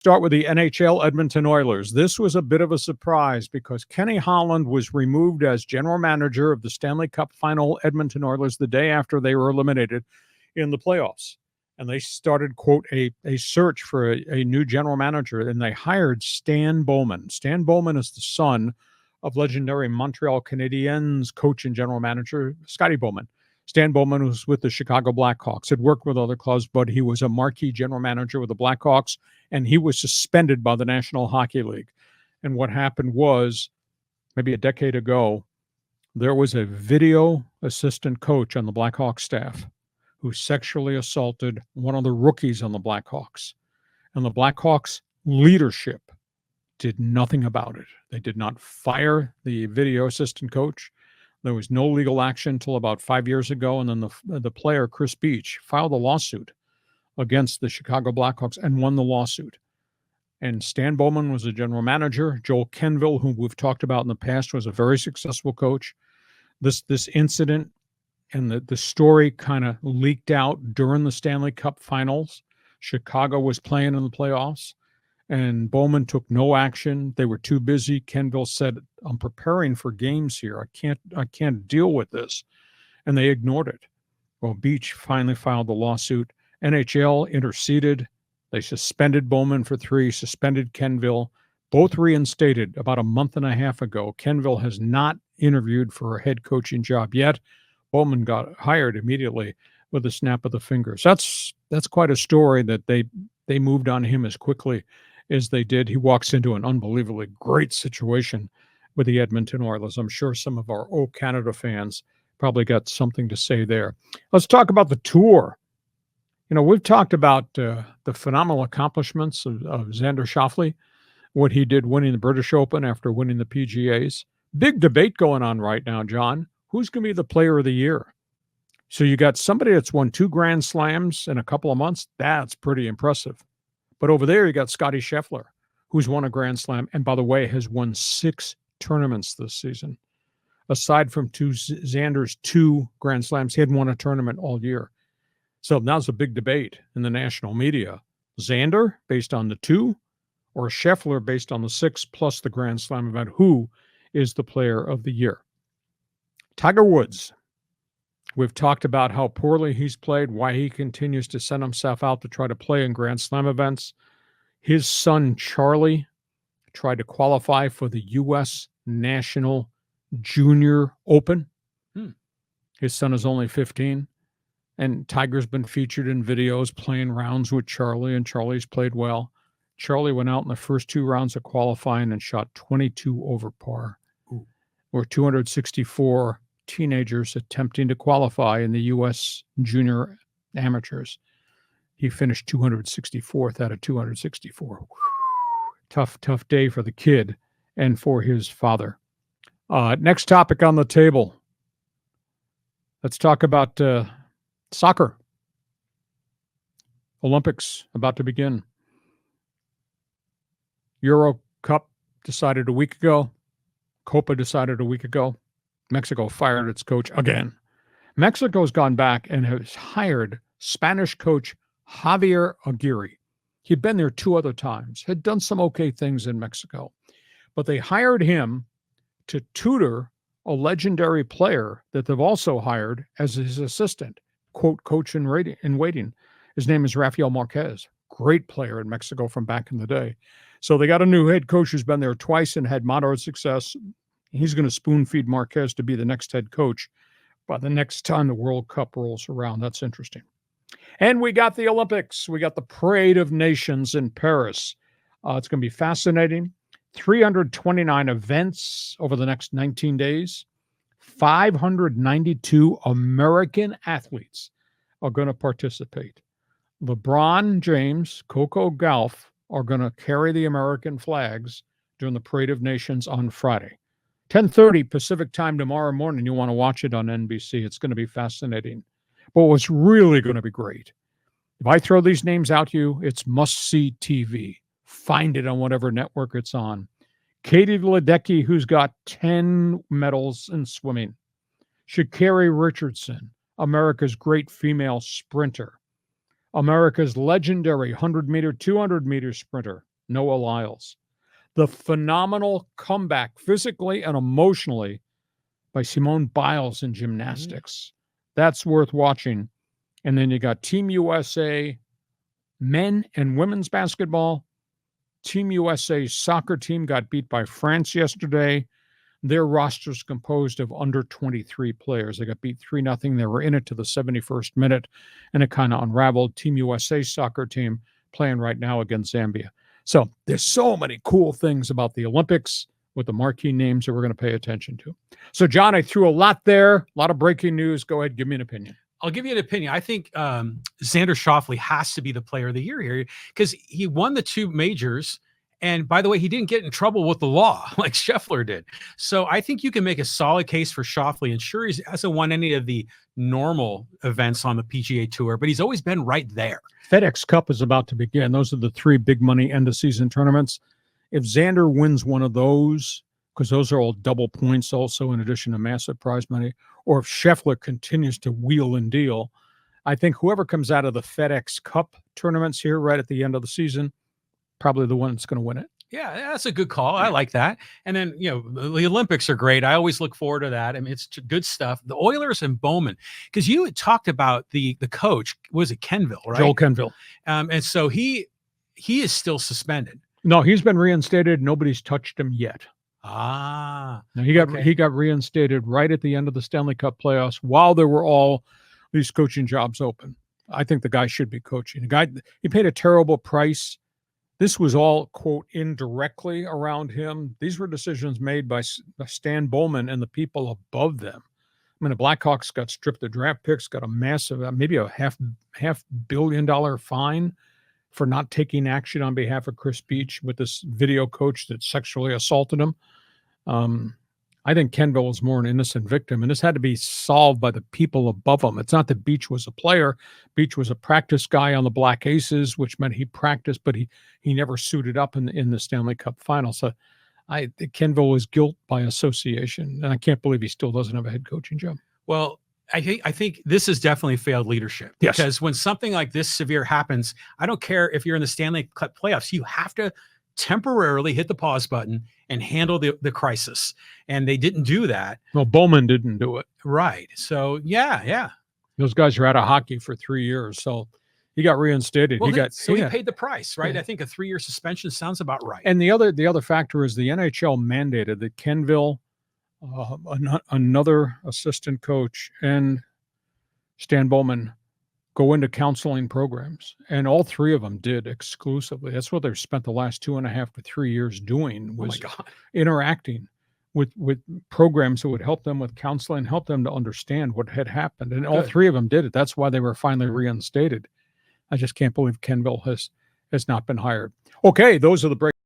Start with the NHL Edmonton Oilers. This was a bit of a surprise because Kenny Holland was removed as general manager of the Stanley Cup final Edmonton Oilers the day after they were eliminated in the playoffs. And they started, quote, a search for a new general manager, and they hired Stan Bowman. Stan Bowman is the son of legendary Montreal Canadiens coach and general manager Scotty Bowman. Stan Bowman was with the Chicago Blackhawks, had worked with other clubs, but he was a marquee general manager with the Blackhawks, and he was suspended by the National Hockey League. And what happened was, maybe a decade ago, there was a video assistant coach on the Blackhawks staff who sexually assaulted one of the rookies on the Blackhawks. And the Blackhawks leadership did nothing about it. They did not fire the video assistant coach. There was no legal action until about 5 years ago, and then the player, Chris Beach, filed a lawsuit against the Chicago Blackhawks and won the lawsuit. And Stan Bowman was the general manager. Joel Kenville, whom we've talked about in the past, was a very successful coach. This incident and the story kind of leaked out during the Stanley Cup finals. Chicago was playing in the playoffs, and Bowman took no action. They were too busy. Kenville said, "I'm preparing for games here. I can't deal with this." And they ignored it. Well, Beach finally filed the lawsuit. NHL interceded. They suspended Bowman for 3, suspended Kenville, both reinstated about a month and a half ago. Kenville has not interviewed for a head coaching job yet. Bowman got hired immediately with a snap of the fingers. That's quite a story that they moved on him as quickly as they did. He walks into an unbelievably great situation with the Edmonton Oilers. I'm sure some of our O Canada fans probably got something to say there. Let's talk about the tour. You know, we've talked about the phenomenal accomplishments of Xander Schauffele, what he did winning the British Open after winning the PGAs. Big debate going on right now, John. Who's going to be the player of the year? So you got somebody that's won 2 Grand Slams in a couple of months. That's pretty impressive. But over there, you got Scotty Scheffler, who's won a Grand Slam, and by the way, has won 6 tournaments this season. Aside from Xander's 2 Grand Slams, he hadn't won a tournament all year. So now's a big debate in the national media. Xander, based on the 2, or Scheffler, based on the 6, plus the Grand Slam event. Who is the player of the year? Tiger Woods. We've talked about how poorly he's played, why he continues to send himself out to try to play in Grand Slam events. His son, Charlie, tried to qualify for the U.S. National Junior Open. His son is only 15, and Tiger's been featured in videos playing rounds with Charlie, and Charlie's played well. Charlie went out in the first 2 rounds of qualifying and shot 22 over par. Or 264 teenagers attempting to qualify in the U.S. Junior Amateurs. He finished 264th out of 264. Tough day for the kid and for his father. Next topic on the table. Let's talk about soccer. Olympics about to begin. Euro Cup decided a week ago. Copa decided a week ago. Mexico fired its coach again. Mexico's gone back and has hired Spanish coach Javier Aguirre. He'd been there 2 other times, had done some okay things in Mexico. But they hired him to tutor a legendary player that they've also hired as his assistant, quote, coach in waiting. His name is Rafael Marquez, great player in Mexico from back in the day. So they got a new head coach who's been there twice and had moderate success. He's going to spoon feed Marquez to be the next head coach by the next time the World Cup rolls around. That's interesting. And we got the Olympics. We got the Parade of Nations in Paris. It's going to be fascinating. 329 events over the next 19 days. 592 American athletes are going to participate. LeBron James, Coco Gauff are going to carry the American flags during the Parade of Nations on Friday. 10:30 Pacific time tomorrow morning. You want to watch it on NBC. It's going to be fascinating. But what's really going to be great, if I throw these names out to you, it's must-see TV. Find it on whatever network it's on. Katie Ledecky, who's got 10 medals in swimming. Sha'Carri Richardson, America's great female sprinter. America's legendary 100-meter, 200-meter sprinter, Noah Lyles. The phenomenal comeback physically and emotionally by Simone Biles in gymnastics. That's worth watching. And then you got Team USA men and women's basketball. Team USA soccer team got beat by France yesterday. Their roster is composed of under 23 players. They got beat 3-0. They were in it to the 71st minute, and it kind of unraveled. Team USA soccer team playing right now against Zambia. So there's so many cool things about the Olympics with the marquee names that we're going to pay attention to. So, John, I threw a lot there, a lot of breaking news. Go ahead, give me an opinion. I'll give you an opinion. I think Xander Schauffele has to be the player of the year here because he won the 2 majors. And by the way, he didn't get in trouble with the law like Scheffler did. So I think you can make a solid case for Schauffele. And sure, he hasn't won any of the normal events on the PGA Tour, but he's always been right there. FedEx Cup is about to begin. Those are the 3 big money end of season tournaments. If Xander wins one of those, because those are all double points also in addition to massive prize money, or if Scheffler continues to wheel and deal, I think whoever comes out of the FedEx Cup tournaments here right at the end of the season, probably the one that's going to win it. Yeah, that's a good call. I like that. And then, the Olympics are great. I always look forward to that. I mean, it's good stuff. The Oilers and Bowman, because you had talked about the coach, was it Kenville, right? Joel Kenville. And so he is still suspended. No, he's been reinstated. Nobody's touched him yet. Ah. Now, he got reinstated right at the end of the Stanley Cup playoffs while there were all these coaching jobs open. I think the guy should be coaching. The guy, he paid a terrible price. This was all, quote, indirectly around him. These were decisions made by Stan Bowman and the people above them. I mean, the Blackhawks got stripped of draft picks, got a massive, maybe a half $500 million fine for not taking action on behalf of Chris Beach with this video coach that sexually assaulted him. I think Kenville was more an innocent victim, and this had to be solved by the people above him. It's not that Beach was a player. Beach was a practice guy on the Black Aces, which meant he practiced, but he never suited up in the Stanley Cup final. So Kenville was guilt by association, and I can't believe he still doesn't have a head coaching job. Well, I think this is definitely failed leadership. Yes. Because when something like this severe happens, I don't care if you're in the Stanley Cup playoffs, you have to temporarily hit the pause button and handle the crisis. And they didn't do that. Well, Bowman didn't do it. Right. So, yeah. Those guys are out of hockey for 3 years, so he got reinstated. Well, he paid the price, right? Yeah. I think a 3-year suspension sounds about right. And the other factor is the NHL mandated that Kenville, another assistant coach, and Stan Bowman go into counseling programs, and all 3 of them did exclusively. That's what they've spent the last 2.5 to 3 years doing, was interacting with programs that would help them with counseling, help them to understand what had happened. And all 3 of them did it. That's why they were finally reinstated. I just can't believe Kenville has not been hired. Okay, those are the breaks.